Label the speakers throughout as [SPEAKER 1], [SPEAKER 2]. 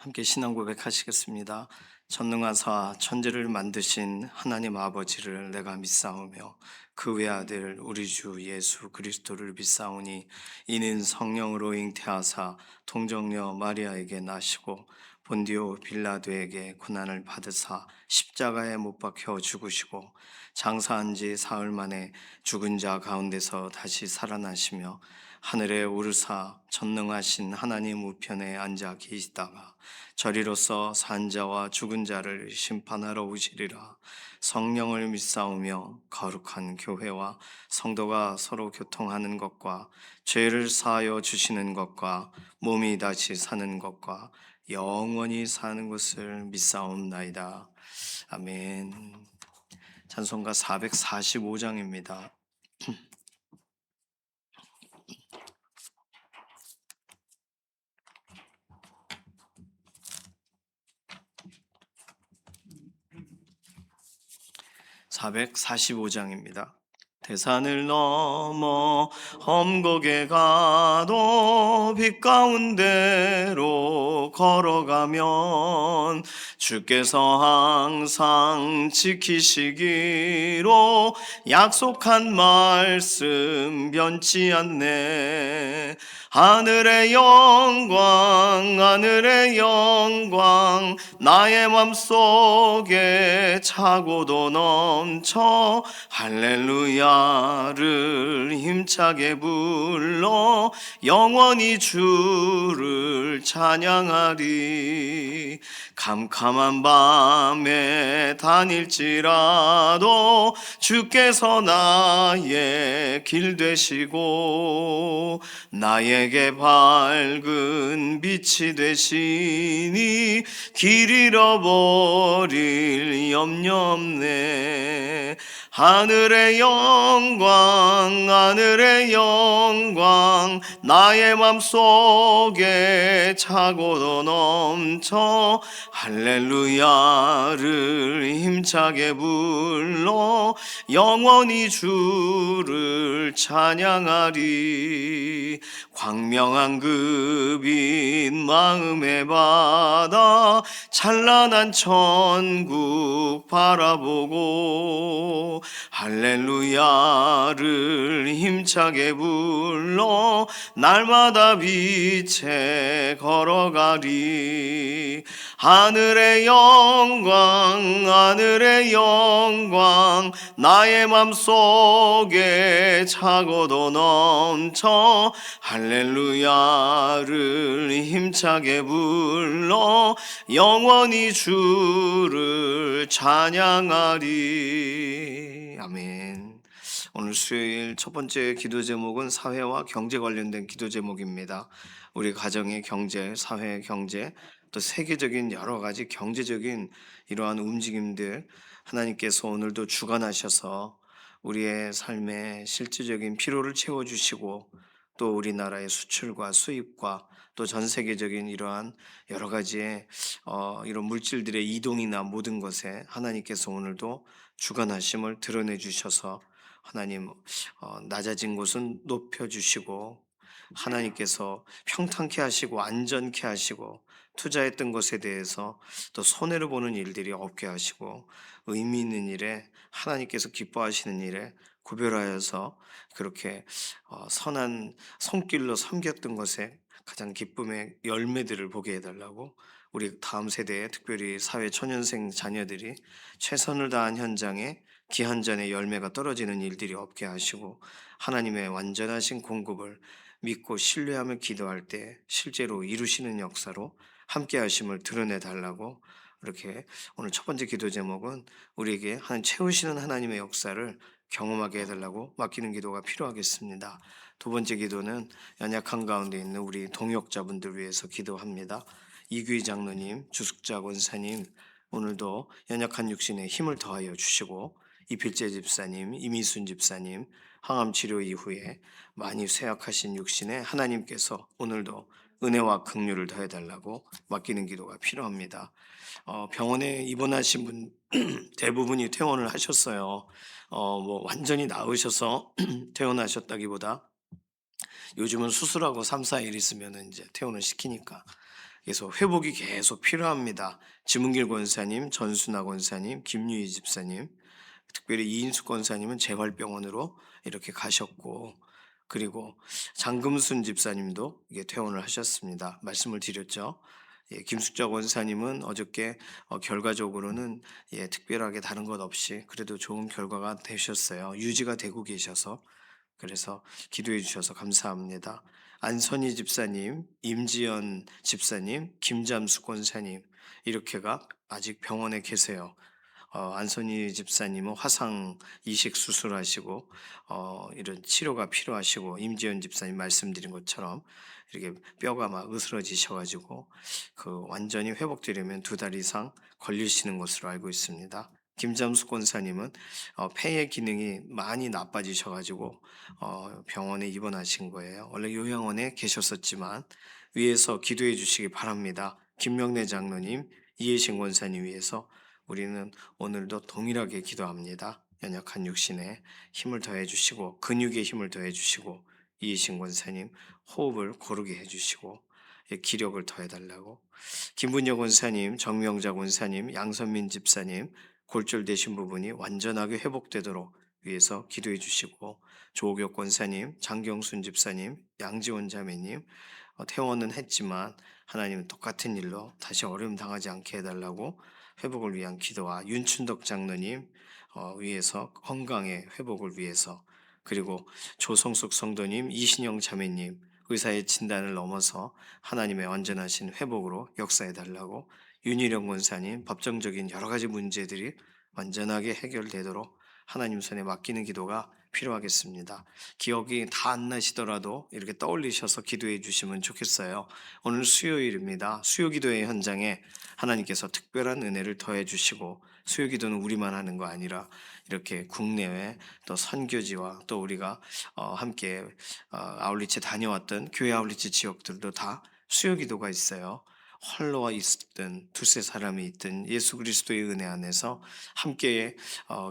[SPEAKER 1] 함께 신앙 고백하시겠습니다. 전능하사 천지를 만드신 하나님 아버지를 내가 믿사오며 그 외아들 우리 주 예수 그리스도를 믿사오니 이는 성령으로 잉태하사 동정녀 마리아에게 나시고 본디오 빌라도에게 고난을 받으사 십자가에 못 박혀 죽으시고 장사한 지 사흘 만에 죽은 자 가운데서 다시 살아나시며 하늘에 오르사 전능하신 하나님 우편에 앉아 계시다가 저리로서 산자와 죽은 자를 심판하러 오시리라. 성령을 믿사오며 거룩한 교회와 성도가 서로 교통하는 것과 죄를 사하여 주시는 것과 몸이 다시 사는 것과 영원히 사는 것을 믿사옵나이다. 아멘. 찬송가 445장입니다. 445장입니다. 대산을 넘어 험곡에 가도 빛 가운데로 걸어가면 주께서 항상 지키시기로 약속한 말씀 변치 않네. 하늘의 영광 하늘의 영광 나의 맘속에 차고도 넘쳐 할렐루야를 힘차게 불러 영원히 주를 찬양하리. 캄캄한 밤에 다닐지라도 주께서 나의 길 되시고 나에게 밝은 빛이 되시니 길 잃어버릴 염려 없네. 하늘의 영광 하늘의 영광 나의 맘속에 차고도 넘쳐 할렐루야를 힘차게 불러 영원히 주를 찬양하리. 광명한 그 빛 마음에 받아 찬란한 천국 바라보고 할렐루야를 힘차게 불러 날마다 빛에 걸어가리. 하늘의 영광 하늘의 영광 나의 맘속에 차고도 넘쳐 할렐루야를 힘차게 불러 영원히 주를 찬양하리. 아멘. 오늘 수요일 첫 번째 기도 제목은 사회와 경제 관련된 기도 제목입니다. 우리 가정의 경제, 사회 경제, 또 세계적인 여러 가지 경제적인 이러한 움직임들 하나님께서 오늘도 주관하셔서 우리의 삶의 실질적인 필요를 채워주시고 또 우리나라의 수출과 수입과 또 전 세계적인 이러한 여러 가지의 이런 물질들의 이동이나 모든 것에 하나님께서 오늘도 주관하심을 드러내 주셔서 하나님 낮아진 곳은 높여 주시고 하나님께서 평탄케 하시고 안전케 하시고 투자했던 것에 대해서 또 손해를 보는 일들이 없게 하시고 의미 있는 일에 하나님께서 기뻐하시는 일에 구별하여서 그렇게 선한 손길로 섬겼던 것에 가장 기쁨의 열매들을 보게 해달라고 우리 다음 세대에 특별히 사회 초년생 자녀들이 최선을 다한 현장에 기한전의 열매가 떨어지는 일들이 없게 하시고 하나님의 완전하신 공급을 믿고 신뢰하며 기도할 때 실제로 이루시는 역사로 함께 하심을 드러내 달라고 이렇게 오늘 첫 번째 기도 제목은 우리에게 채우시는 하나님의 역사를 경험하게 해달라고 맡기는 기도가 필요하겠습니다. 두 번째 기도는 연약한 가운데 있는 우리 동역자분들 위해서 기도합니다. 이규희 장로님, 주숙자 권사님 오늘도 연약한 육신에 힘을 더하여 주시고 이필재 집사님, 이미순 집사님 항암 치료 이후에 많이 쇠약하신 육신에 하나님께서 오늘도 은혜와 긍휼을 더해달라고 맡기는 기도가 필요합니다. 병원에 입원하신 분 대부분이 퇴원을 하셨어요. 뭐 완전히 나으셔서 퇴원하셨다기보다 요즘은 수술하고 3, 4일 있으면 이제 퇴원을 시키니까 그래서 회복이 계속 필요합니다. 지문길 권사님, 전순아 권사님, 김유희 집사님, 특별히 이인숙 권사님은 재활병원으로 이렇게 가셨고, 그리고 장금순 집사님도 이게 퇴원을 하셨습니다. 말씀을 드렸죠. 예, 김숙자 권사님은 어저께 결과적으로는 특별하게 다른 것 없이 그래도 좋은 결과가 되셨어요. 유지가 되고 계셔서. 그래서 기도해 주셔서 감사합니다. 안선희 집사님, 임지연 집사님, 김잠수 권사님 이렇게가 아직 병원에 계세요. 안선희 집사님은 화상 이식 수술하시고 이런 치료가 필요하시고, 임지연 집사님 말씀드린 것처럼 이렇게 뼈가 막 으스러지셔 가지고 완전히 회복되려면 2달 이상 걸리시는 것으로 알고 있습니다. 김잠수 권사님은 폐의 기능이 많이 나빠지셔 가지고 병원에 입원하신 거예요. 원래 요양원에 계셨었지만 위에서 기도해 주시기 바랍니다. 김명래 장로님, 이해신 권사님 위해서 우리는 오늘도 동일하게 기도합니다. 연약한 육신에 힘을 더해 주시고, 근육에 힘을 더해 주시고, 이해신 권사님 호흡을 고르게 해 주시고, 기력을 더해 달라고. 김분여 권사님, 정명자 권사님, 양선민 집사님 골절되신 부분이 완전하게 회복되도록 위해서 기도해 주시고, 조옥혁 권사님, 장경순 집사님, 양지원 자매님 퇴원은 했지만 하나님은 똑같은 일로 다시 어려움 당하지 않게 해달라고 회복을 위한 기도와 윤춘덕 장로님 위해서 건강의 회복을 위해서, 그리고 조성숙 성도님, 이신영 자매님 의사의 진단을 넘어서 하나님의 완전하신 회복으로 역사해 달라고, 윤희령 권사님 법정적인 여러 가지 문제들이 완전하게 해결되도록 하나님 손에 맡기는 기도가 필요하겠습니다. 기억이 다 안 나시더라도 이렇게 떠올리셔서 기도해 주시면 좋겠어요. 오늘 수요일입니다. 수요기도의 현장에 하나님께서 특별한 은혜를 더해 주시고, 수요기도는 우리만 하는 거 아니라 이렇게 국내외 또 선교지와 또 우리가 함께 아울리치 다녀왔던 교회 아울리치 지역들도 다 수요기도가 있어요. 홀로와 있든 두세 사람이 있든 예수 그리스도의 은혜 안에서 함께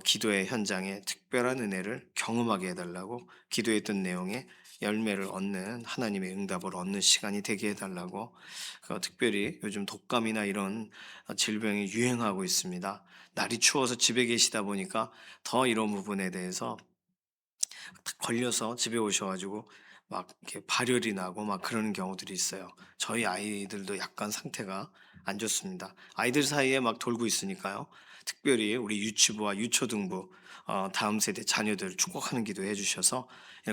[SPEAKER 1] 기도의 현장에 특별한 은혜를 경험하게 해달라고, 기도했던 내용에 열매를 얻는 하나님의 응답을 얻는 시간이 되게 해달라고. 특별히 요즘 독감이나 이런 질병이 유행하고 있습니다. 날이 추워서 집에 계시다 보니까 더 이런 부분에 대해서 걸려서 집에 오셔가지고 막 이렇게 발열이 나고 막 그러는 경우들이 있어요. 저희 아이들도 약간 상태가 안 좋습니다. 아이들 사이에 막 돌고 있으니까요. 특별히 우리 유치부와 유초등부 다음 세대 자녀들 축복하는 기도 해주셔서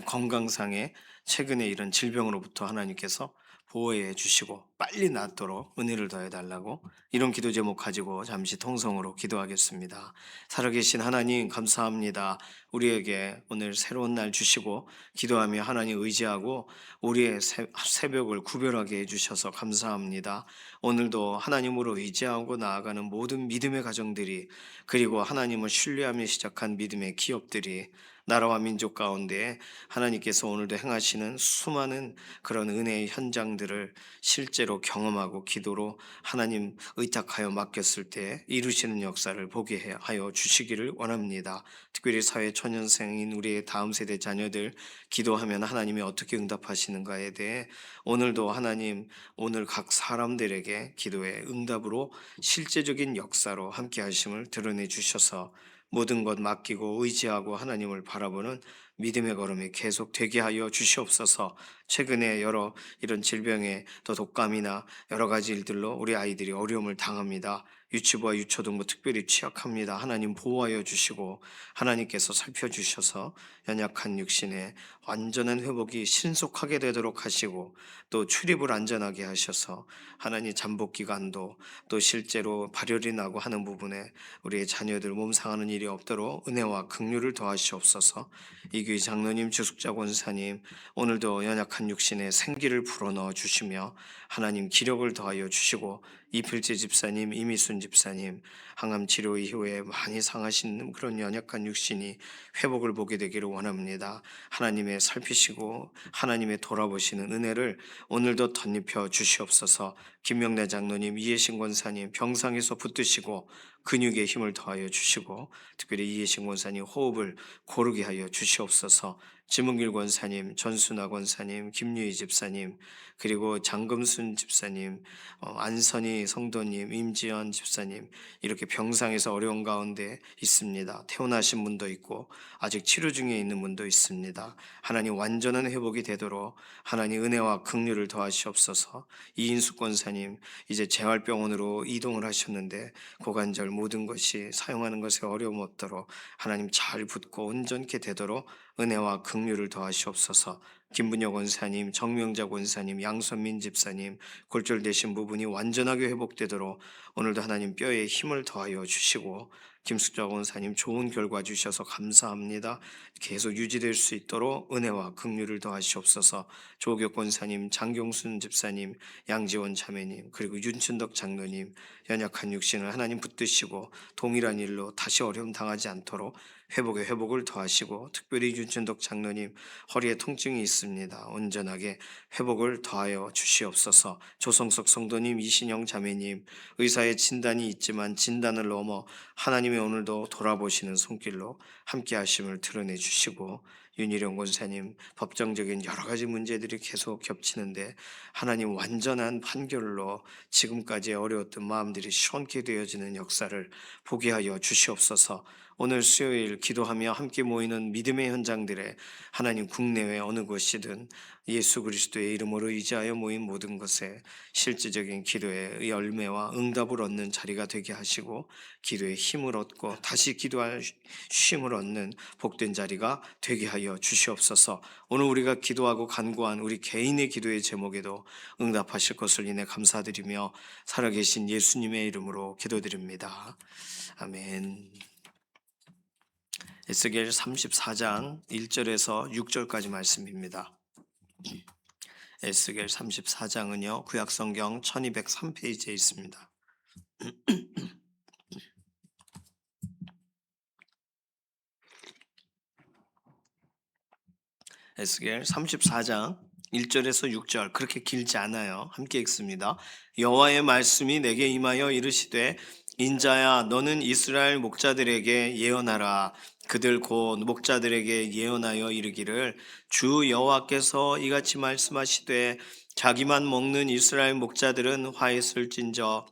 [SPEAKER 1] 건강상에 최근에 이런 질병으로부터 하나님께서 보호해 주시고 빨리 낫도록 은혜를 더해 달라고, 이런 기도 제목 가지고 잠시 통성으로 기도하겠습니다. 살아계신 하나님 감사합니다. 우리에게 오늘 새로운 날 주시고 기도하며 하나님 의지하고 우리의 새벽을 구별하게 해주셔서 감사합니다. 오늘도 하나님으로 의지하고 나아가는 모든 믿음의 가정들이, 그리고 하나님을 신뢰하며 시작한 믿음의 기업들이 나라와 민족 가운데 하나님께서 오늘도 행하시는 수많은 그런 은혜의 현장들을 실제로 경험하고 기도로 하나님 의탁하여 맡겼을 때 이루시는 역사를 보게 하여 주시기를 원합니다. 특별히 사회 초년생인 우리의 다음 세대 자녀들 기도하면 하나님이 어떻게 응답하시는가에 대해 오늘도 하나님, 오늘 각 사람들에게 기도의 응답으로 실제적인 역사로 함께 하심을 드러내 주셔서 모든 것 맡기고 의지하고 하나님을 바라보는 믿음의 걸음이 계속 되게 하여 주시옵소서. 최근에 여러 이런 질병에 또 독감이나 여러 가지 일들로 우리 아이들이 어려움을 당합니다. 유치부와 유초등부 특별히 취약합니다. 하나님 보호하여 주시고 하나님께서 살펴주셔서 연약한 육신에 완전한 회복이 신속하게 되도록 하시고, 또 출입을 안전하게 하셔서 하나님 잠복 기간도 또 실제로 발열이 나고 하는 부분에 우리의 자녀들 몸 상하는 일이 없도록 은혜와 긍휼을 더하시옵소서. 이규희 장로님, 주숙자 권사님 오늘도 연약한 육신에 생기를 불어넣어 주시며 하나님 기력을 더하여 주시고, 이필재 집사님, 이미순 집사님 항암 치료 이후에 많이 상하신 그런 연약한 육신이 회복을 보게 되기를 원합니다. 하나님의 살피시고 하나님의 돌아보시는 은혜를 오늘도 덧입혀 주시옵소서. 김명래 장로님, 이해신 권사님 병상에서 붙드시고 근육에 힘을 더하여 주시고 특별히 이혜식 권사님 호흡을 고르게 하여 주시옵소서. 지문길 권사님, 전순아 권사님, 김유희 집사님, 그리고 장금순 집사님, 안선희 성도님, 임지연 집사님 이렇게 병상에서 어려운 가운데 있습니다. 퇴원하신 분도 있고 아직 치료 중에 있는 분도 있습니다. 하나님 완전한 회복이 되도록 하나님 은혜와 긍휼을 더하시옵소서. 이인숙 권사님 이제 재활병원으로 이동을 하셨는데 고관절 모든 것이 사용하는 것에 어려움 없도록 하나님 잘 붙고 온전케 되도록 은혜와 긍휼을 더하시옵소서. 김분여 권사님, 정명자 권사님, 양선민 집사님 골절되신 부분이 완전하게 회복되도록 오늘도 하나님 뼈에 힘을 더하여 주시고 김숙자 권사님 좋은 결과 주셔서 감사합니다. 계속 유지될 수 있도록 은혜와 긍휼을 더하시옵소서. 조교 권사님, 장경순 집사님, 양지원 자매님, 그리고 윤춘덕 장로님 연약한 육신을 하나님 붙드시고 동일한 일로 다시 어려움 당하지 않도록 회복에 회복을 더하시고 특별히 윤춘덕 장로님 허리에 통증이 있습니다. 온전하게 회복을 더하여 주시옵소서. 조성석 성도님, 이신영 자매님 의사의 진단이 있지만 진단을 넘어 하나님의 오늘도 돌아보시는 손길로 함께 하심을 드러내 주시고 윤희령 권사님 법정적인 여러 가지 문제들이 계속 겹치는데 하나님 완전한 판결로 지금까지 어려웠던 마음들이 시원케 되어지는 역사를 보게 하여 주시옵소서. 오늘 수요일 기도하며 함께 모이는 믿음의 현장들에 하나님 국내외 어느 곳이든 예수 그리스도의 이름으로 의지하여 모인 모든 것에 실질적인 기도의 열매와 응답을 얻는 자리가 되게 하시고 기도의 힘을 얻고 다시 기도할 쉼을 얻는 복된 자리가 되게 하여 주시옵소서. 오늘 우리가 기도하고 간구한 우리 개인의 기도의 제목에도 응답하실 것을 인해 감사드리며 살아계신 예수님의 이름으로 기도드립니다. 아멘. 에스겔 34장 1절에서 6절까지 말씀입니다. 에스겔 34장은요 구약성경 1203페이지에 있습니다. 에스겔 34장 1절에서 6절 그렇게 길지 않아요. 함께 읽습니다. 여호와의 말씀이 내게 임하여 이르시되 인자야 너는 이스라엘 목자들에게 예언하라. 그들 곧 목자들에게 예언하여 이르기를 주 여호와께서 이같이 말씀하시되 자기만 먹는 이스라엘 목자들은 화했을진저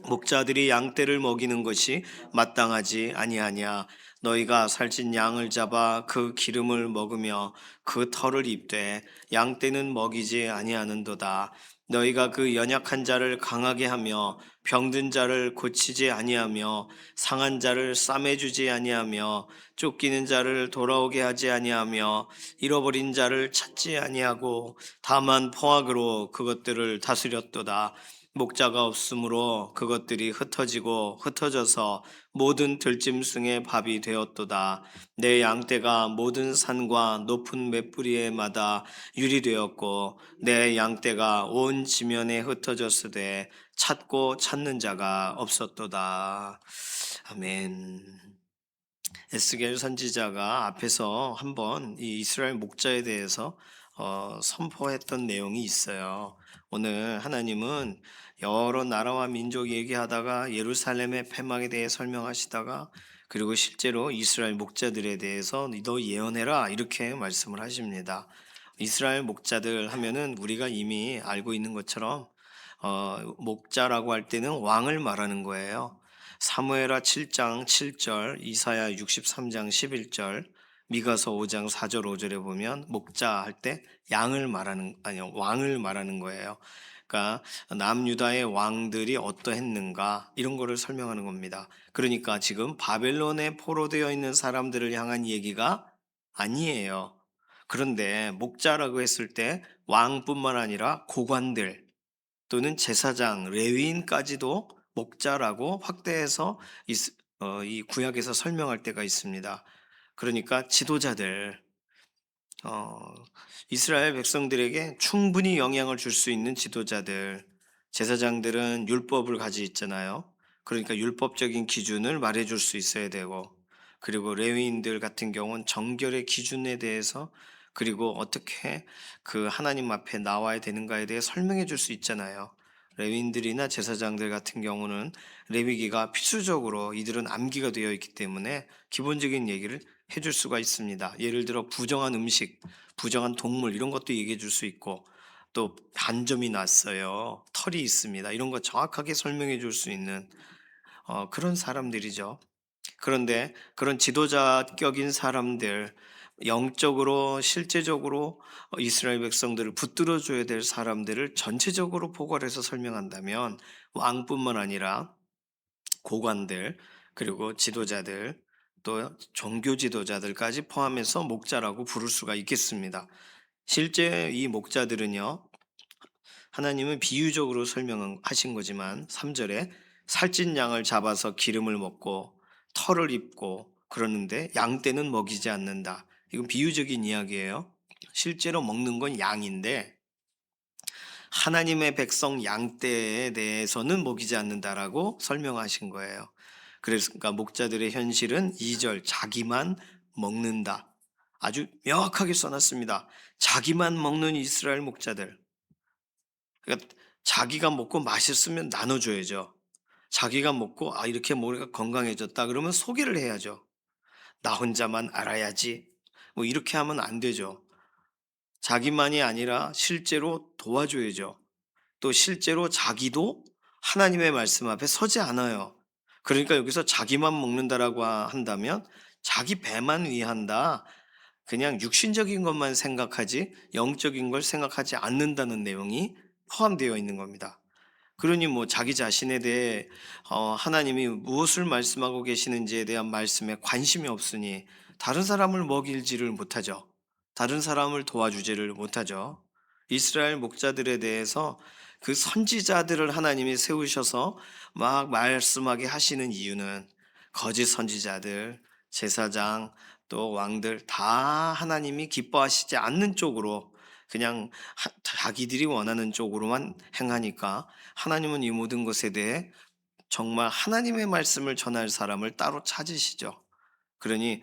[SPEAKER 1] 목자들이 양떼를 먹이는 것이 마땅하지 아니하냐. 너희가 살찐 양을 잡아 그 기름을 먹으며 그 털을 입되 양떼는 먹이지 아니하는도다. 너희가 그 연약한 자를 강하게 하며 병든 자를 고치지 아니하며 상한 자를 싸매주지 아니하며 쫓기는 자를 돌아오게 하지 아니하며 잃어버린 자를 찾지 아니하고 다만 포악으로 그것들을 다스렸도다. 목자가 없으므로 그것들이 흩어지고 흩어져서 모든 들짐승의 밥이 되었도다. 내 양떼가 모든 산과 높은 맷뿌리에마다 유리되었고 내 양떼가 온 지면에 흩어졌으되 찾고 찾는 자가 없었도다. 아멘. 에스겔 선지자가 앞에서 한번 이 이스라엘 목자에 대해서 선포했던 내용이 있어요. 오늘 하나님은 여러 나라와 민족 얘기하다가 예루살렘의 폐망에 대해 설명하시다가 그리고 실제로 이스라엘 목자들에 대해서 너 예언해라 이렇게 말씀을 하십니다. 이스라엘 목자들 하면은 우리가 이미 알고 있는 것처럼 목자라고 할 때는 왕을 말하는 거예요. 사무엘하 7장 7절, 이사야 63장 11절, 미가서 5장 4절 5절에 보면 목자 할 때 양을 말하는 아니요 왕을 말하는 거예요. 그러니까 남유다의 왕들이 어떠했는가 이런 거를 설명하는 겁니다. 그러니까 지금 바벨론에 포로되어 있는 사람들을 향한 얘기가 아니에요. 그런데 목자라고 했을 때 왕뿐만 아니라 고관들 또는 제사장, 레위인까지도 목자라고 확대해서 이 구약에서 설명할 때가 있습니다. 그러니까 지도자들, 어, 이스라엘 백성들에게 충분히 영향을 줄 수 있는 지도자들, 제사장들은 율법을 가지고 있잖아요. 그러니까 율법적인 기준을 말해줄 수 있어야 되고, 그리고 레위인들 같은 경우는 정결의 기준에 대해서 그리고 어떻게 그 하나님 앞에 나와야 되는가에 대해 설명해 줄 수 있잖아요. 레위인들이나 제사장들 같은 경우는 레위기가 필수적으로 이들은 암기가 되어 있기 때문에 기본적인 얘기를 해줄 수가 있습니다. 예를 들어 부정한 음식, 부정한 동물 이런 것도 얘기해 줄 수 있고 또 반점이 났어요. 털이 있습니다. 이런 거 정확하게 설명해 줄 수 있는 그런 사람들이죠. 그런데 그런 지도자격인 사람들, 영적으로 실제적으로 이스라엘 백성들을 붙들어 줘야 될 사람들을 전체적으로 포괄해서 설명한다면 왕뿐만 아니라 고관들, 그리고 지도자들, 또 종교 지도자들까지 포함해서 목자라고 부를 수가 있겠습니다. 실제 이 목자들은요, 하나님은 비유적으로 설명하신 거지만 3절에 살찐 양을 잡아서 기름을 먹고 털을 입고 그러는데 양떼는 먹이지 않는다. 이건 비유적인 이야기예요. 실제로 먹는 건 양인데 하나님의 백성 양떼에 대해서는 먹이지 않는다라고 설명하신 거예요. 그래서 그러니까 목자들의 현실은 2절 자기만 먹는다. 아주 명확하게 써놨습니다. 자기만 먹는 이스라엘 목자들. 그러니까 자기가 먹고 맛있으면 나눠줘야죠. 자기가 먹고 이렇게 머리가 건강해졌다 그러면 소개를 해야죠. 나 혼자만 알아야지. 뭐 이렇게 하면 안 되죠. 자기만이 아니라 실제로 도와줘야죠. 또 실제로 자기도 하나님의 말씀 앞에 서지 않아요. 그러니까 여기서 자기만 먹는다라고 한다면 자기 배만 위한다. 그냥 육신적인 것만 생각하지 영적인 걸 생각하지 않는다는 내용이 포함되어 있는 겁니다. 그러니 뭐 자기 자신에 대해 하나님이 무엇을 말씀하고 계시는지에 대한 말씀에 관심이 없으니 다른 사람을 먹일지를 못하죠. 다른 사람을 도와주지를 못하죠. 이스라엘 목자들에 대해서 그 선지자들을 하나님이 세우셔서 막 말씀하게 하시는 이유는 거짓 선지자들, 제사장, 또 왕들 다 하나님이 기뻐하시지 않는 쪽으로 그냥 자기들이 원하는 쪽으로만 행하니까 하나님은 이 모든 것에 대해 정말 하나님의 말씀을 전할 사람을 따로 찾으시죠. 그러니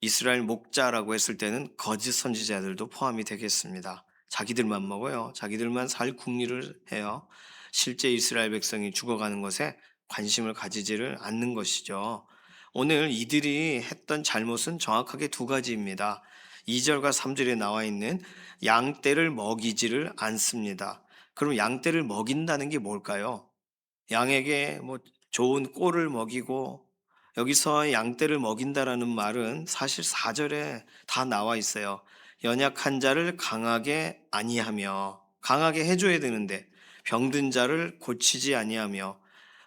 [SPEAKER 1] 이스라엘 목자라고 했을 때는 거짓 선지자들도 포함이 되겠습니다. 자기들만 먹어요. 자기들만 살 궁리를 해요. 실제 이스라엘 백성이 죽어가는 것에 관심을 가지지를 않는 것이죠. 오늘 이들이 했던 잘못은 정확하게 두 가지입니다. 2절과 3절에 나와 있는 양떼를 먹이지를 않습니다. 그럼 양떼를 먹인다는 게 뭘까요? 양에게 뭐 좋은 꼴을 먹이고 여기서 양떼를 먹인다라는 말은 사실 4절에 다 나와 있어요. 연약한 자를 강하게 아니하며 강하게 해줘야 되는데 병든 자를 고치지 아니하며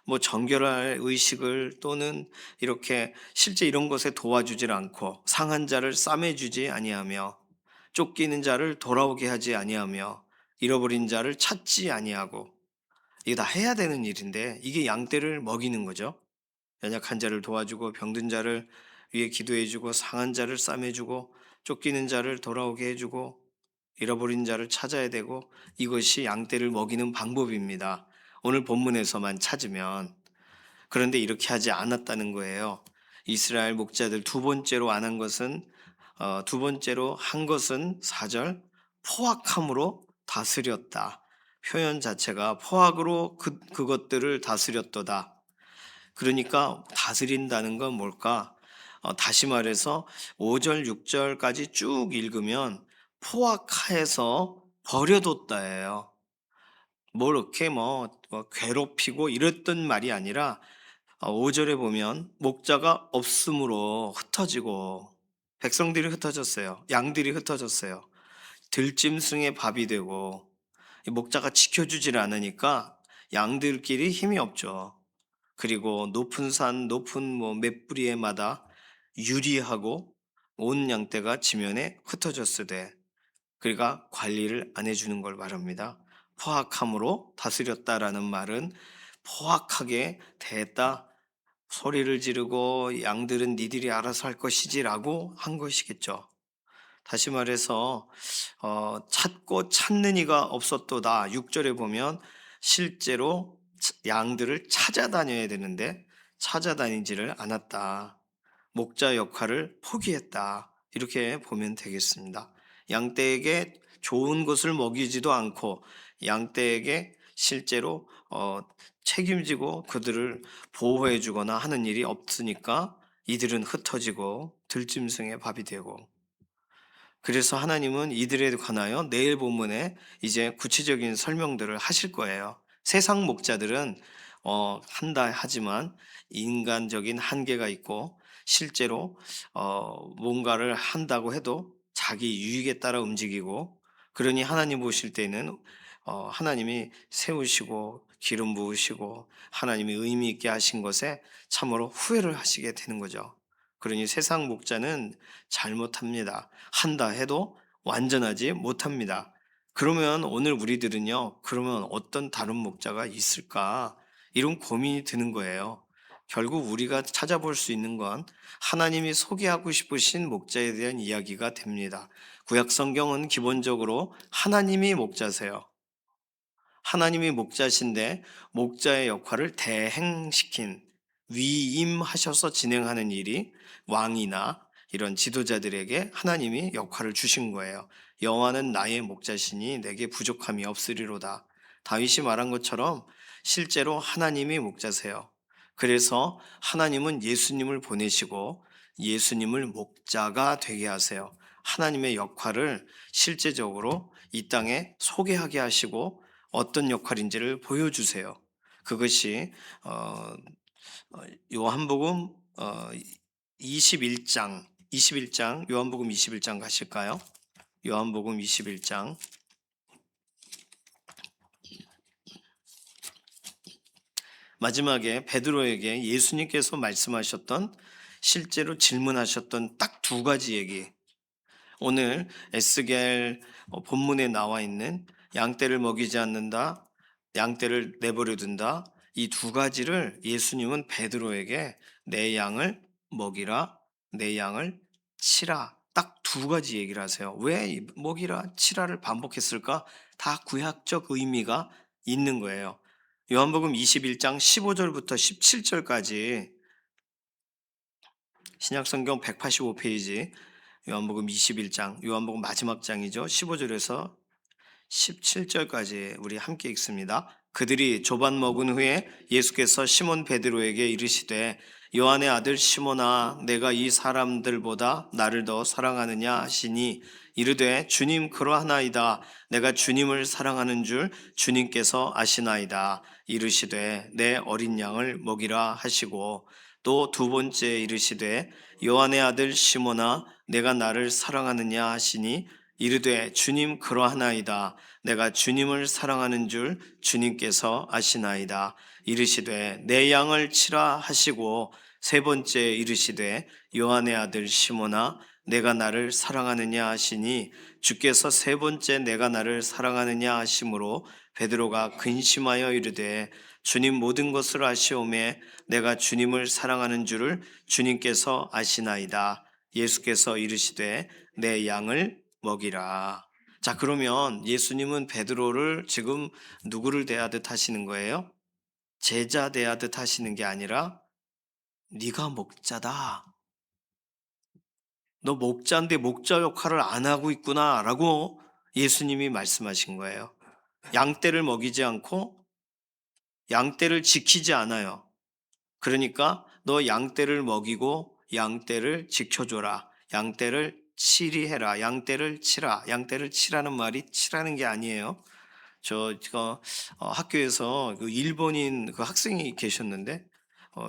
[SPEAKER 1] 뭐 정결할 의식을 또는 이렇게 실제 이런 것에 도와주질 않고 상한 자를 싸매주지 아니하며 쫓기는 자를 돌아오게 하지 아니하며 잃어버린 자를 찾지 아니하고 이게 다 해야 되는 일인데 이게 양떼를 먹이는 거죠. 연약한 자를 도와주고 병든 자를 위해 기도해주고 상한 자를 싸매주고 쫓기는 자를 돌아오게 해주고 잃어버린 자를 찾아야 되고 이것이 양떼를 먹이는 방법입니다. 오늘 본문에서만 찾으면 그런데 이렇게 하지 않았다는 거예요. 이스라엘 목자들 두 번째로 안 한 것은 두 번째로 한 것은 4절 포악함으로 다스렸다. 표현 자체가 포악으로 그것들을 다스렸도다. 그러니까 다스린다는 건 뭘까? 다시 말해서 5절, 6절까지 쭉 읽으면 포악해서 버려뒀다예요. 뭘 이렇게 뭐 괴롭히고 이랬던 말이 아니라 5절에 보면 목자가 없음으로 흩어지고 백성들이 흩어졌어요. 양들이 흩어졌어요. 들짐승의 밥이 되고 이 목자가 지켜주질 않으니까 양들끼리 힘이 없죠. 그리고 높은 산, 높은 뭐 몇 부리에마다 유리하고 온 양떼가 지면에 흩어졌으되 그가 관리를 안 해주는 걸 말합니다. 포악함으로 다스렸다라는 말은 포악하게 대했다. 소리를 지르고 양들은 니들이 알아서 할 것이지라고 한 것이겠죠. 다시 말해서 찾고 찾는 이가 없었도다. 6절에 보면 실제로 양들을 찾아다녀야 되는데 찾아다니지를 않았다. 목자 역할을 포기했다. 이렇게 보면 되겠습니다. 양떼에게 좋은 것을 먹이지도 않고 양떼에게 실제로 책임지고 그들을 보호해 주거나 하는 일이 없으니까 이들은 흩어지고 들짐승의 밥이 되고, 그래서 하나님은 이들에 관하여 내일 본문에 이제 구체적인 설명들을 하실 거예요. 세상 목자들은 한다 하지만 인간적인 한계가 있고, 실제로 뭔가를 한다고 해도 자기 유익에 따라 움직이고, 그러니 하나님 보실 때는 하나님이 세우시고 기름 부으시고 하나님이 의미 있게 하신 것에 참으로 후회를 하시게 되는 거죠. 그러니 세상 목자는 잘못합니다. 한다 해도 완전하지 못합니다. 그러면 오늘 우리들은요, 그러면 어떤 다른 목자가 있을까? 이런 고민이 드는 거예요. 결국 우리가 찾아볼 수 있는 건 하나님이 소개하고 싶으신 목자에 대한 이야기가 됩니다. 구약 성경은 기본적으로 하나님이 목자세요. 하나님이 목자신데 목자의 역할을 대행시킨, 위임하셔서 진행하는 일이 왕이나 이런 지도자들에게 하나님이 역할을 주신 거예요. 여호와는 나의 목자시니 내게 부족함이 없으리로다. 다윗이 말한 것처럼 실제로 하나님이 목자세요. 그래서 하나님은 예수님을 보내시고 예수님을 목자가 되게 하세요. 하나님의 역할을 실제적으로 이 땅에 소개하게 하시고 어떤 역할인지를 보여주세요. 그것이 어, 요한복음 21장 요한복음 21장 가실까요? 요한복음 21장 마지막에 베드로에게 예수님께서 말씀하셨던, 실제로 질문하셨던 딱 두 가지 얘기. 오늘 에스겔 본문에 나와 있는 양떼를 먹이지 않는다, 양떼를 내버려 둔다, 이 두 가지를 예수님은 베드로에게 내 양을 먹이라, 내 양을 치라, 딱 두 가지 얘기를 하세요. 왜 먹이라 치라를 반복했을까? 다 구약적 의미가 있는 거예요. 요한복음 21장 15절부터 17절까지, 신약성경 185페이지, 요한복음 21장, 요한복음 마지막 장이죠. 15절에서 17절까지 우리 함께 읽습니다. 그들이 조반 먹은 후에 예수께서 시몬 베드로에게 이르시되 요한의 아들 시몬아, 내가 이 사람들보다 나를 더 사랑하느냐 하시니, 이르되 주님 그러하나이다. 내가 주님을 사랑하는 줄 주님께서 아시나이다. 이르시되 내 어린 양을 먹이라 하시고, 또 두 번째 이르시되 요한의 아들 시몬아, 내가 나를 사랑하느냐 하시니, 이르되 주님 그러하나이다. 내가 주님을 사랑하는 줄 주님께서 아시나이다. 이르시되 내 양을 치라 하시고, 세 번째 이르시되 요한의 아들 시몬아, 내가 나를 사랑하느냐 하시니, 주께서 세 번째 내가 나를 사랑하느냐 하심으로 베드로가 근심하여 이르되 주님 모든 것을 아시오매 내가 주님을 사랑하는 줄을 주님께서 아시나이다. 예수께서 이르시되 내 양을 먹이라. 자, 그러면 예수님은 베드로를 지금 누구를 대하듯 하시는 거예요? 제자 대하듯 하시는 게 아니라 네가 목자다. 너 목자인데 목자 역할을 안 하고 있구나라고 예수님이 말씀하신 거예요. 양떼를 먹이지 않고 양떼를 지키지 않아요. 그러니까 너 양떼를 먹이고 양떼를 지켜줘라. 양떼를 치리해라. 양떼를 치라. 양떼를 치라는 말이 치라는 게 아니에요. 제가 학교에서 그 일본인 그 학생이 계셨는데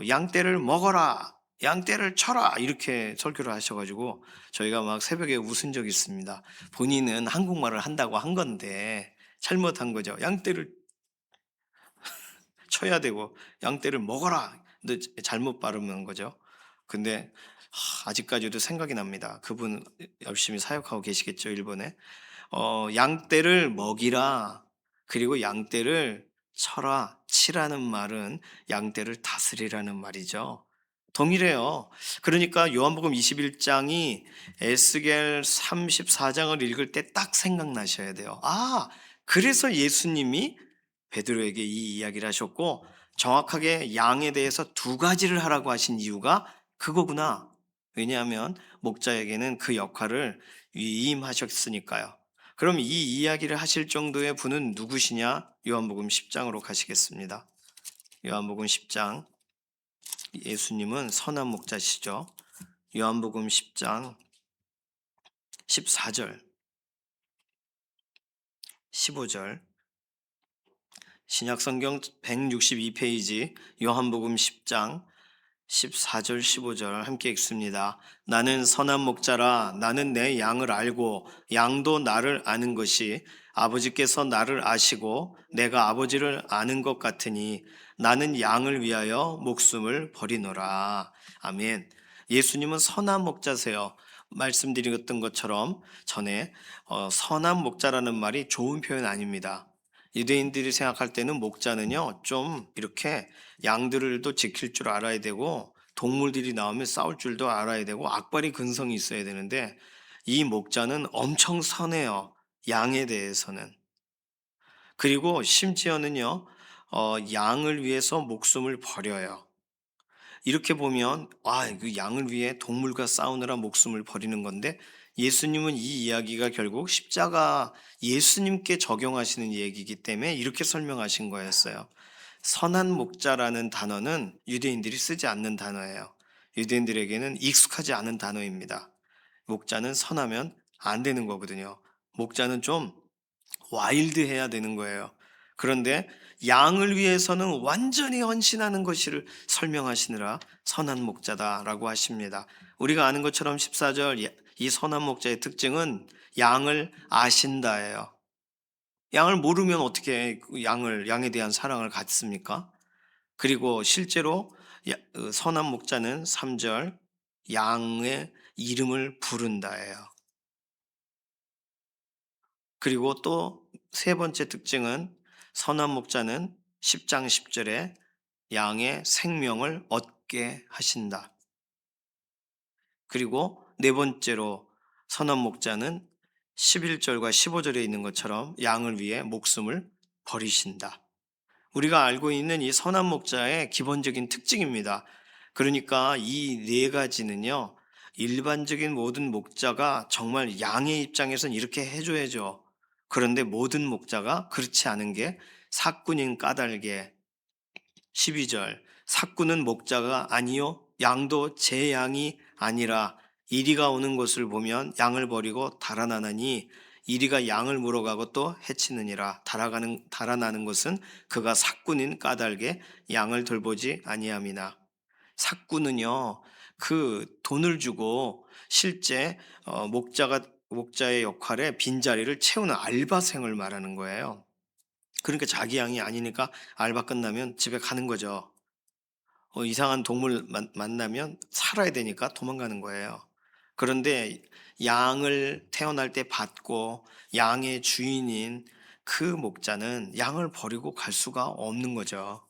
[SPEAKER 1] 양떼를 먹어라, 양떼를 쳐라 이렇게 설교를 하셔가지고 저희가 막 새벽에 웃은 적이 있습니다. 본인은 한국말을 한다고 한 건데 잘못한 거죠. 양떼를 쳐야 되고 양떼를 먹어라, 근데 잘못 발음한 거죠. 근데 아직까지도 생각이 납니다. 그분 열심히 사역하고 계시겠죠, 일본에. 양떼를 먹이라, 그리고 양떼를 쳐라, 치라는 말은 양떼를 다스리라는 말이죠. 동일해요. 그러니까 요한복음 21장이 에스겔 34장을 읽을 때 딱 생각나셔야 돼요. 아, 그래서 예수님이 베드로에게 이 이야기를 하셨고 정확하게 양에 대해서 두 가지를 하라고 하신 이유가 그거구나. 왜냐하면 목자에게는 그 역할을 위임하셨으니까요. 그럼 이 이야기를 하실 정도의 분은 누구시냐? 요한복음 10장으로 가시겠습니다. 요한복음 10장. 예수님은 선한 목자시죠. 요한복음 10장 14절, 15절. 신약성경 162페이지 요한복음 10장 14절 15절 함께 읽습니다. 나는 선한 목자라. 나는 내 양을 알고 양도 나를 아는 것이 아버지께서 나를 아시고 내가 아버지를 아는 것 같으니 나는 양을 위하여 목숨을 버리노라. 아멘. 예수님은 선한 목자세요. 말씀드렸던 것처럼 전에 선한 목자라는 말이 좋은 표현 아닙니다. 유대인들이 생각할 때는 목자는요, 좀 이렇게 양들도 지킬 줄 알아야 되고, 동물들이 나오면 싸울 줄도 알아야 되고, 악발이 근성이 있어야 되는데, 이 목자는 엄청 선해요. 양에 대해서는. 그리고 심지어는요, 양을 위해서 목숨을 버려요. 이렇게 보면 그 양을 위해 동물과 싸우느라 목숨을 버리는 건데 예수님은 이 이야기가 결국 십자가 예수님께 적용하시는 얘기이기 때문에 이렇게 설명하신 거였어요. 선한 목자라는 단어는 유대인들이 쓰지 않는 단어예요. 유대인들에게는 익숙하지 않은 단어입니다. 목자는 선하면 안 되는 거거든요. 목자는 좀 와일드해야 되는 거예요. 그런데 양을 위해서는 완전히 헌신하는 것을 설명하시느라 선한 목자다라고 하십니다. 우리가 아는 것처럼 14절 이 선한 목자의 특징은 양을 아신다예요. 양을 모르면 어떻게 양에 대한 사랑을 갖습니까? 그리고 실제로 선한 목자는 3절 양의 이름을 부른다예요. 그리고 또 세 번째 특징은 선한 목자는 10장 10절에 양의 생명을 얻게 하신다. 그리고 네 번째로 선한 목자는 11절과 15절에 있는 것처럼 양을 위해 목숨을 버리신다. 우리가 알고 있는 이 선한 목자의 기본적인 특징입니다. 그러니까 이 네 가지는요, 일반적인 모든 목자가 정말 양의 입장에선 이렇게 해줘야죠. 그런데 모든 목자가 그렇지 않은 게 삭군인 까닭에 12절 삭군은 목자가 아니요 양도 제 양이 아니라 이리가 오는 것을 보면 양을 버리고 달아나나니 이리가 양을 물어가고 또 해치느니라. 달아나는 것은 그가 삭군인 까닭에 양을 돌보지 아니함이나. 삭군은요 그 돈을 주고 실제 목자의 역할에 빈자리를 채우는 알바생을 말하는 거예요. 그러니까 자기 양이 아니니까 알바 끝나면 집에 가는 거죠. 이상한 동물 만나면 살아야 되니까 도망가는 거예요. 그런데 양을 태어날 때 받고 양의 주인인 그 목자는 양을 버리고 갈 수가 없는 거죠.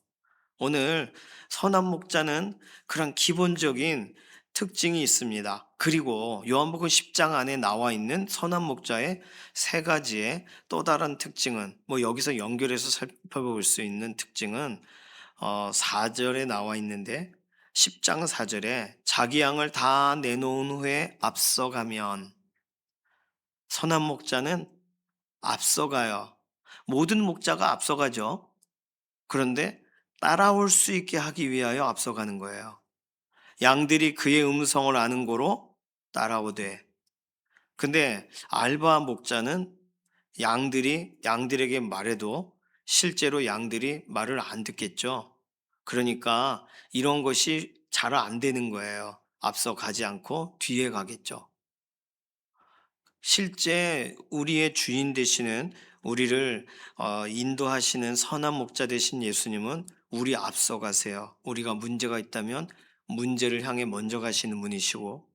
[SPEAKER 1] 오늘 선한 목자는 그런 기본적인 특징이 있습니다. 그리고 요한복음 10장 안에 나와 있는 선한 목자의 세 가지의 또 다른 특징은 여기서 연결해서 살펴볼 수 있는 특징은 4절에 나와 있는데 10장 4절에 자기 양을 다 내놓은 후에 앞서가면 선한 목자는 앞서가요. 모든 목자가 앞서가죠. 그런데 따라올 수 있게 하기 위하여 앞서가는 거예요. 양들이 그의 음성을 아는 고로 따라오되. 근데 알바 목자는 양들에게 말해도 실제로 양들이 말을 안 듣겠죠. 그러니까 이런 것이 잘 안 되는 거예요. 앞서 가지 않고 뒤에 가겠죠. 실제 우리의 주인 되시는 우리를 인도하시는 선한 목자 되신 예수님은 우리 앞서 가세요. 우리가 문제가 있다면 문제를 향해 먼저 가시는 분이시고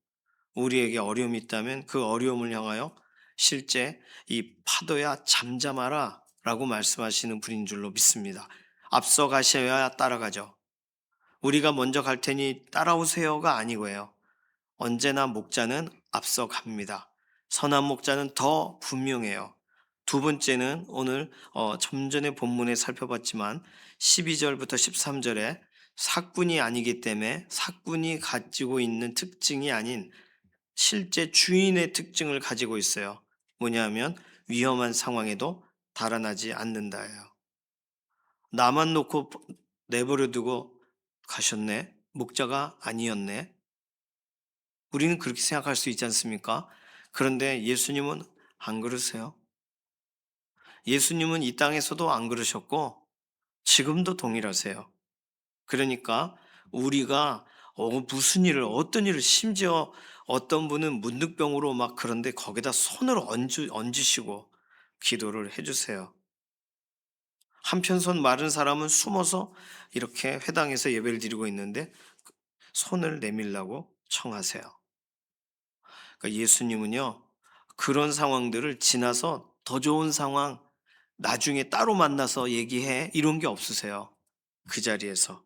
[SPEAKER 1] 우리에게 어려움이 있다면 그 어려움을 향하여 실제 이 파도야 잠잠하라 라고 말씀하시는 분인 줄로 믿습니다. 앞서 가셔야 따라가죠. 우리가 먼저 갈 테니 따라오세요가 아니고요. 언제나 목자는 앞서 갑니다. 선한 목자는 더 분명해요. 두 번째는 오늘 좀 전에 본문에 살펴봤지만 12절부터 13절에 삭군이 아니기 때문에 삭군이 가지고 있는 특징이 아닌 실제 주인의 특징을 가지고 있어요. 뭐냐면 위험한 상황에도 달아나지 않는다예요. 나만 놓고 내버려 두고 가셨네. 목자가 아니었네. 우리는 그렇게 생각할 수 있지 않습니까? 그런데 예수님은 안 그러세요. 예수님은 이 땅에서도 안 그러셨고 지금도 동일하세요. 그러니까 우리가 무슨 일을 어떤 일을 심지어 어떤 분은 문득병으로 막 그런데 거기다 손을 얹으시고 기도를 해 주세요. 한편손 마른 사람은 숨어서 이렇게 회당에서 예배를 드리고 있는데 손을 내밀라고 청하세요. 그러니까 예수님은요, 그런 상황들을 지나서 더 좋은 상황, 나중에 따로 만나서 얘기해. 이런 게 없으세요. 그 자리에서.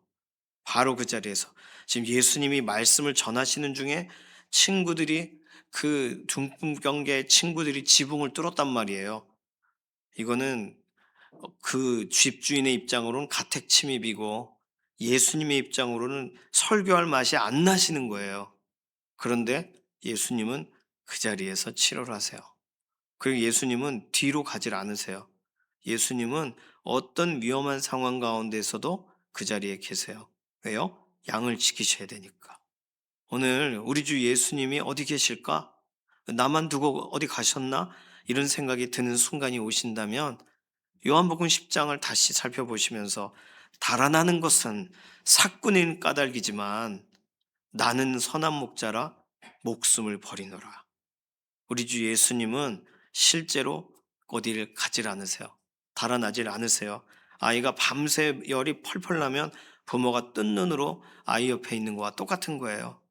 [SPEAKER 1] 바로 그 자리에서. 지금 예수님이 말씀을 전하시는 중에 친구들이 그 둥근경계 친구들이 지붕을 뚫었단 말이에요. 이거는 그 집주인의 입장으로는 가택 침입이고 예수님의 입장으로는 설교할 맛이 안 나시는 거예요. 그런데 예수님은 그 자리에서 치료를 하세요. 그리고 예수님은 뒤로 가질 않으세요. 예수님은 어떤 위험한 상황 가운데서도 그 자리에 계세요. 왜요? 양을 지키셔야 되니까. 오늘 우리 주 예수님이 어디 계실까? 나만 두고 어디 가셨나? 이런 생각이 드는 순간이 오신다면 요한복음 10장을 다시 살펴보시면서 달아나는 것은 사꾼인 까닭이지만 나는 선한 목자라 목숨을 버리노라. 우리 주 예수님은 실제로 어디를 가질 않으세요. 달아나질 않으세요. 아이가 밤새 열이 펄펄 나면 부모가 뜬 눈으로 아이 옆에 있는 거와 똑같은 거예요.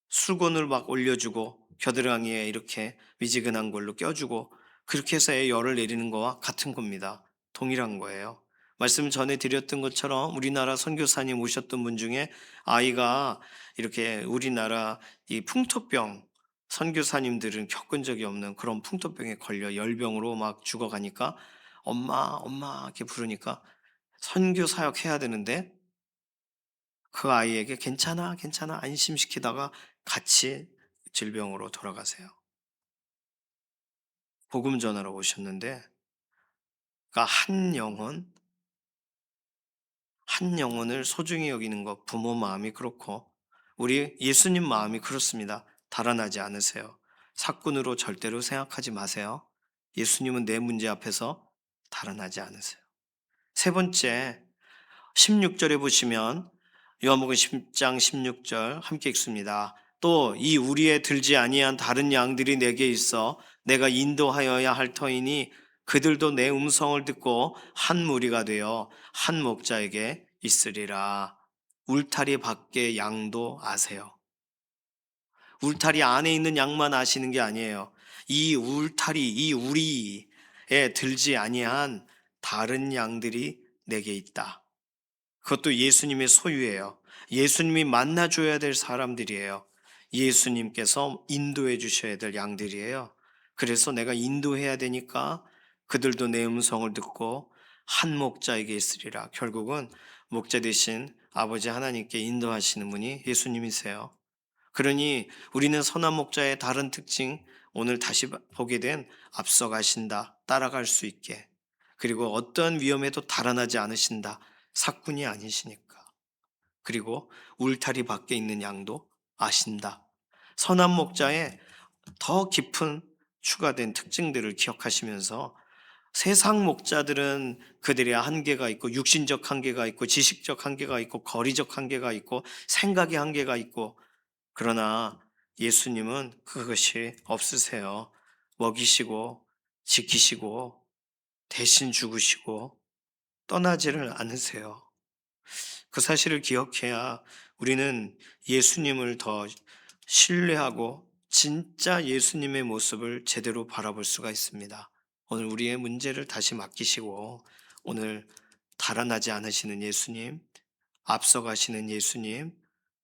[SPEAKER 1] 수건을 막 올려주고 겨드랑이에 이렇게 미지근한 걸로 껴주고 그렇게 해서 애 열을 내리는 거와 같은 겁니다. 동일한 거예요. 말씀 전에 드렸던 것처럼 우리나라 선교사님 오셨던 분 중에 아이가 이렇게 우리나라 이 풍토병 선교사님들은 겪은 적이 없는 그런 풍토병에 걸려 열병으로 막 죽어가니까 엄마 엄마 이렇게 부르니까 선교 사역 해야 되는데 그 아이에게 괜찮아, 괜찮아 안심시키다가 같이 질병으로 돌아가세요. 복음 전하러 오셨는데, 그러니까 한 영혼을 소중히 여기는 것, 부모 마음이 그렇고, 우리 예수님 마음이 그렇습니다. 달아나지 않으세요. 사꾼으로 절대로 생각하지 마세요. 예수님은 내 문제 앞에서 달아나지 않으세요. 세 번째, 16절에 보시면 요한복음 10장 16절 함께 읽습니다. 또 이 우리에 들지 아니한 다른 양들이 내게 있어 내가 인도하여야 할 터이니 그들도 내 음성을 듣고 한 무리가 되어 한 목자에게 있으리라. 울타리 밖의 양도 아세요. 울타리 안에 있는 양만 아시는 게 아니에요. 이 울타리, 이 우리에 들지 아니한 다른 양들이 내게 있다. 그것도 예수님의 소유예요. 예수님이 만나줘야 될 사람들이에요. 예수님께서 인도해 주셔야 될 양들이에요. 그래서 내가 인도해야 되니까 그들도 내 음성을 듣고 한 목자에게 있으리라. 결국은 목자 대신 아버지 하나님께 인도하시는 분이 예수님이세요. 그러니 우리는 선한 목자의 다른 특징, 오늘 다시 보게 된 앞서가신다, 따라갈 수 있게. 그리고 어떤 위험에도 달아나지 않으신다, 사꾼이 아니시니까. 그리고 울타리 밖에 있는 양도 아신다. 선한 목자의 더 깊은 추가된 특징들을 기억하시면서 세상 목자들은 그들의 한계가 있고 육신적 한계가 있고 지식적 한계가 있고 거리적 한계가 있고 생각의 한계가 있고 그러나 예수님은 그것이 없으세요. 먹이시고 지키시고 대신 죽으시고 떠나지를 않으세요. 그 사실을 기억해야 우리는 예수님을 더 신뢰하고 진짜 예수님의 모습을 제대로 바라볼 수가 있습니다. 오늘 우리의 문제를 다시 맡기시고 오늘 달아나지 않으시는 예수님, 앞서가시는 예수님,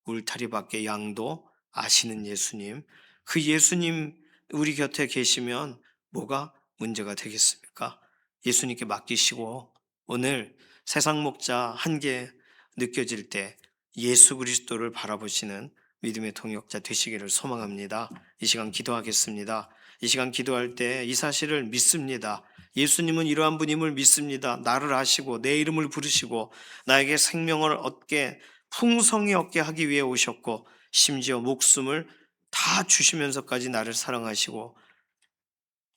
[SPEAKER 1] 울타리 밖의 양도 아시는 예수님, 그 예수님 우리 곁에 계시면 뭐가 문제가 되겠습니까? 예수님께 맡기시고 오늘 세상 목자 한계 느껴질 때 예수 그리스도를 바라보시는 믿음의 동역자 되시기를 소망합니다. 이 시간 기도하겠습니다. 이 시간 기도할 때 이 사실을 믿습니다. 예수님은 이러한 분임을 믿습니다. 나를 아시고 내 이름을 부르시고 나에게 생명을 얻게 풍성히 얻게 하기 위해 오셨고 심지어 목숨을 다 주시면서까지 나를 사랑하시고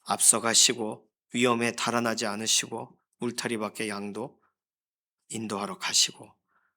[SPEAKER 1] 앞서가시고 위험에 달아나지 않으시고 울타리 밖에 양도 인도하러 가시고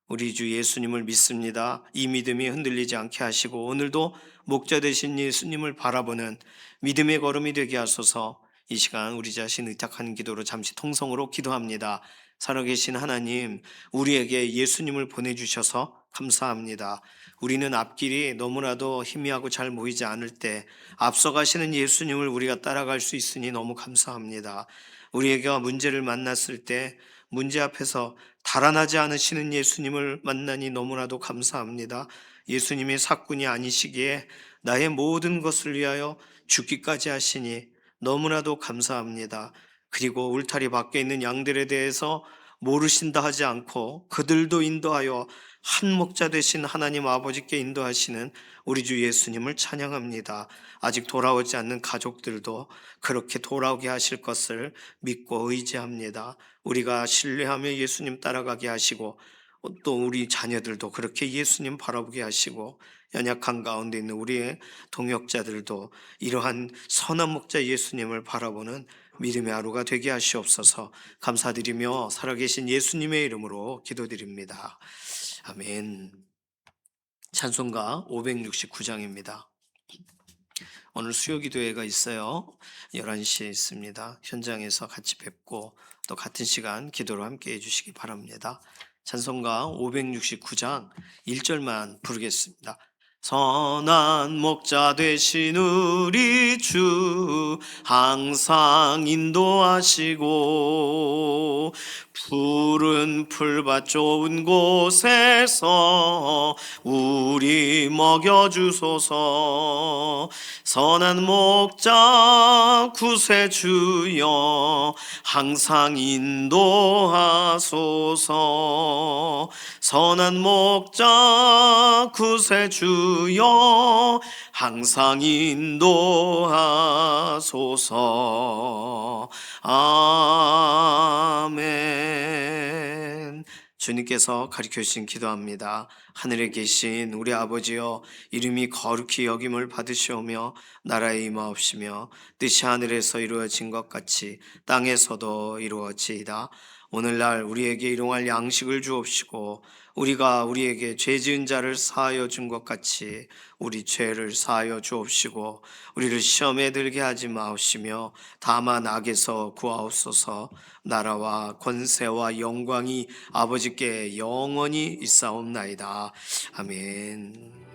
[SPEAKER 1] 우리 주 예수님을 믿습니다. 이 믿음이 흔들리지 않게 하시고 오늘도 목자 되신 예수님을 바라보는 믿음의 걸음이 되게 하소서. 이 시간 우리 자신 의탁하는 기도로 잠시 통성으로 기도합니다. 살아계신 하나님, 우리에게 예수님을 보내주셔서 감사합니다. 우리는 앞길이 너무나도 희미하고 잘 보이지 않을 때 앞서가시는 예수님을 우리가 따라갈 수 있으니 너무 감사합니다. 우리에게 문제를 만났을 때 문제 앞에서 달아나지 않으시는 예수님을 만나니 너무나도 감사합니다. 예수님의 사꾼이 아니시기에 나의 모든 것을 위하여 죽기까지 하시니 너무나도 감사합니다. 그리고 울타리 밖에 있는 양들에 대해서 모르신다 하지 않고 그들도 인도하여 한 목자 되신 하나님 아버지께 인도하시는 우리 주 예수님을 찬양합니다. 아직 돌아오지 않는 가족들도 그렇게 돌아오게 하실 것을 믿고 의지합니다. 우리가 신뢰하며 예수님 따라가게 하시고 또 우리 자녀들도 그렇게 예수님 바라보게 하시고 연약한 가운데 있는 우리의 동역자들도 이러한 선한 목자 예수님을 바라보는 믿음의 하루가 되게 하시옵소서. 감사드리며 살아계신 예수님의 이름으로 기도드립니다. 아멘. 찬송가 569장입니다. 오늘 수요기도회가 있어요. 11시에 있습니다. 현장에서 같이 뵙고 또 같은 시간 기도로 함께 해주시기 바랍니다. 찬송가 569장 1절만 부르겠습니다. 선한 목자 되신 우리 주 항상 인도하시고 푸른 풀밭 좋은 곳에서 우리 먹여주소서. 선한 목자 구세주여 항상 인도하소서. 선한 목자 구세주여 항상 인도하소서. 아멘. 주님께서 가르쳐 주신 기도합니다. 하늘에 계신 우리 아버지여, 이름이 거룩히 여김을 받으시오며 나라에 임하옵시며 뜻이 하늘에서 이루어진 것 같이 땅에서도 이루어지이다. 오늘날 우리에게 일용할 양식을 주옵시고 우리가 우리에게 죄 지은 자를 사하여 준 것 같이 우리 죄를 사하여 주옵시고 우리를 시험에 들게 하지 마옵시며 다만 악에서 구하옵소서. 나라와 권세와 영광이 아버지께 영원히 있사옵나이다. 아멘.